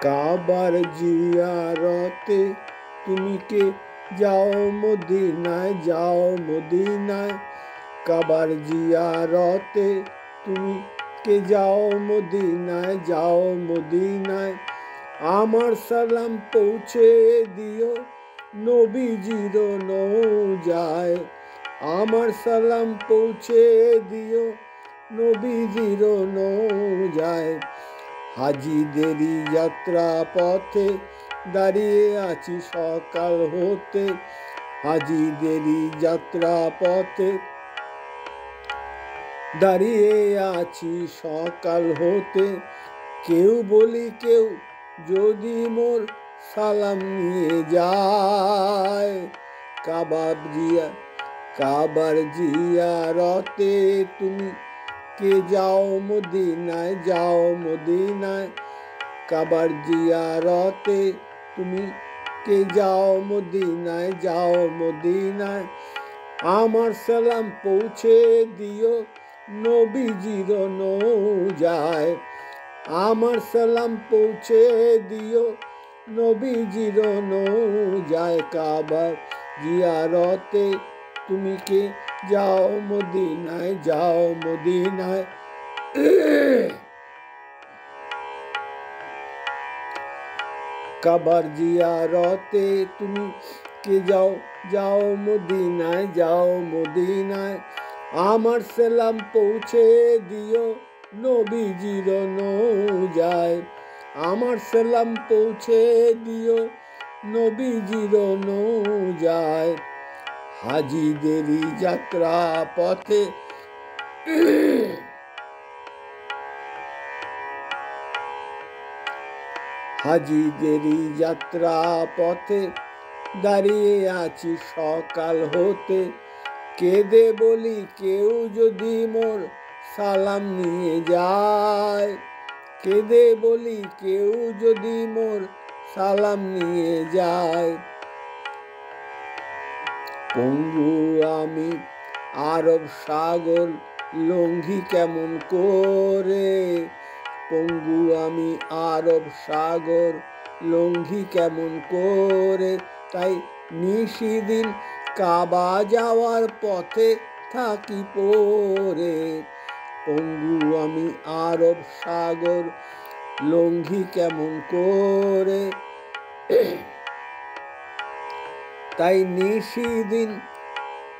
কাবার জিয়ারতে তুমি কে যাও মদিনায়, যাও মদিনায়। কাবার জিয়ারতে তুমি কে যাও মদিনায়, যাও মদিনায়। আমার সালাম পৌঁছে দিও নবীজির নৌজায়, আমার সালাম পৌঁছে দিও নবীজির নৌজায়। হাজিদেরই যাত্রা পথে দাঁড়িয়ে আছি সকাল হতে, হাজিদেরই যাত্রা পথে দাঁড়িয়ে আছি সকাল হতে। কেউ বলি কেউ যদি মোর সালাম নিয়ে যায়, কাবার জিয়ারতে তুমি কে যাও মদিনায়, যাও মদিনায়। কাবার জিয়ারতে তুমি কে যাও মদিনায়, যাও মদিনায়। আমার সালাম পৌঁছে দিও নবীজির নৌজায়, আমার সালাম পৌঁছে দিও নবীজির নৌজায়। কাবার জিয়ারতে তুমি কে যাও মদিনায়, যাও মদিনায়। কাবার জিয়ারতে তুমি কে যাও, যাও মদিনায়, যাও মদিনায়। আমার সালাম পৌঁছে দিও নবীজির নৌজায়, আমার সালাম পৌঁছে দিও নবীজির নৌজায়। হাজিদেরই যাত্রা পথে হাজিদেরই যাত্রা পথে দাঁড়িয়ে আছি সকাল হতে। কেঁদে বলি কেউ যদি মোর সালাম নিয়ে যায়, কেঁদে বলি কেউ যদি মোর সালাম নিয়ে যায়। পঙ্গু আমি আরব সাগর লঙ্ঘি কেমন করে, পঙ্গু আমি আরব সাগর লঙ্ঘি কেমন করে। তাই নিশিদিন কাবা যাওয়ার পথে থাকি পড়ে, পঙ্গু আমি আরব সাগর লঙ্ঘি কেমন করে। তাই নিশিদিন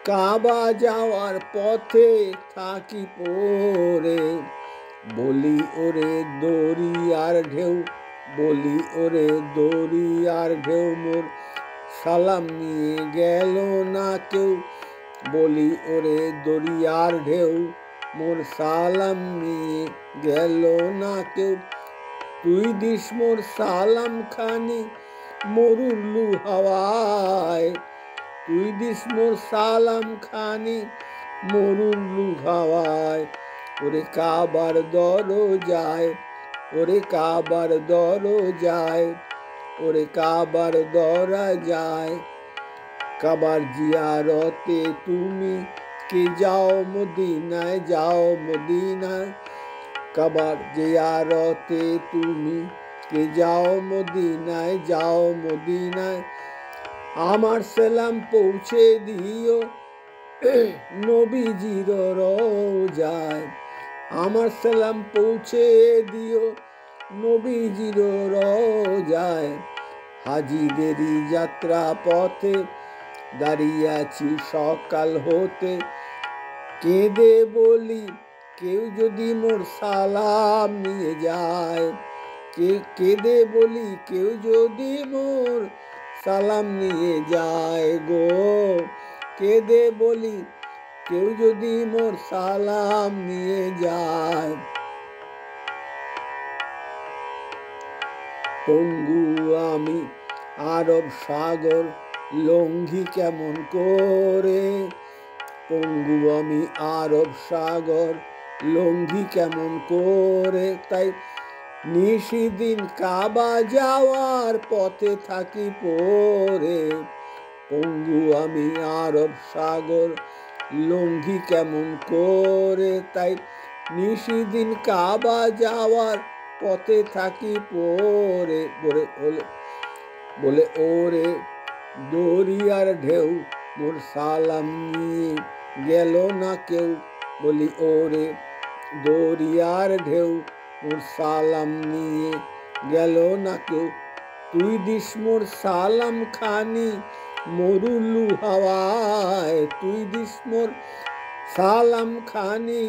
কাবা যাওয়ার পথে থাকি পড়ে। বলি ওরে দরিয়ার ঢেউ, বলি ওরে দরিয়ার ঢেউ মোর সালাম নিয়ে গেল না কেউ, বলি ওরে দরিয়ার ঢেউ মোর সালাম নিয়ে গেল না কেউ। তুই দিস মোর সালাম খানি মরুল্লু হাওয়ায়, তুই দিস মোর সালাম খানি মরুল্লু হাওয়ায়। ওরে কাবার দরজায়, ওরে কাবার দরজায়, ওরে কাবার দরজায়। কাবার জিয়ারতে তুমি কে যাও মদিনায়, যাও মদিনায়। কাবার জিয়ারতে তুমি কে যাও মদিনায়, যাও মদিনায়। আমার সালাম পৌঁছে দিও নবীজির রওজায়, আমার সালাম পৌঁছে দিও নবীজির রওজায়। হাজিদেরই যাত্রা পথে দাঁড়িয়ে আছি সকাল হতে। কেঁদে বলি কেউ যদি মোর সালাম নিয়ে যায়, কেঁদে বলি কেউ যদি মোর সালাম নিয়ে যায় গো। কেঁদে বলি কেউ যদি মোর সালাম নিয়ে যায়। পঙ্গু আমি আরব সাগর লঙ্ঘি কেমন করে, পঙ্গু আমি আরব সাগর লঙ্ঘি কেমন করে। তাই নিশিদিন কাবা যাওয়ার পথে থাকি পড়ে, পঙ্গু আমি আরব সাগর লঙ্ঘি কেমন করে। তাই নিশিদিন কাবা যাওয়ার পথে থাকি পড়ে বলে বলে ওরে দরিয়ার ঢেউ মোর সালাম নিয়ে গেল না কেউ। বলি ওরে দরিয়ার ঢেউ মোর সালাম নিয়ে গেল না কেউ। তুই দিস মোর সালাম খানি মরুলু হাওয়ায়, তুই দিস মোর সালাম খানি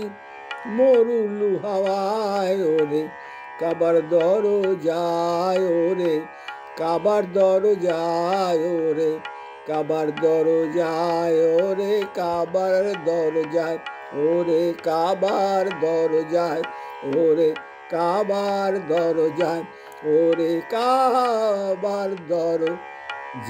মরুলু হাওয়ায়। ওরে কাবার দরজায়, ওরে কাবার দরজায়, ওরে কাবার দরজায়, ওরে কাবার দরজায়, ওরে কাবার দরজায়, ওরে কাবার দরজায়, ওরে কাবার দরজায়।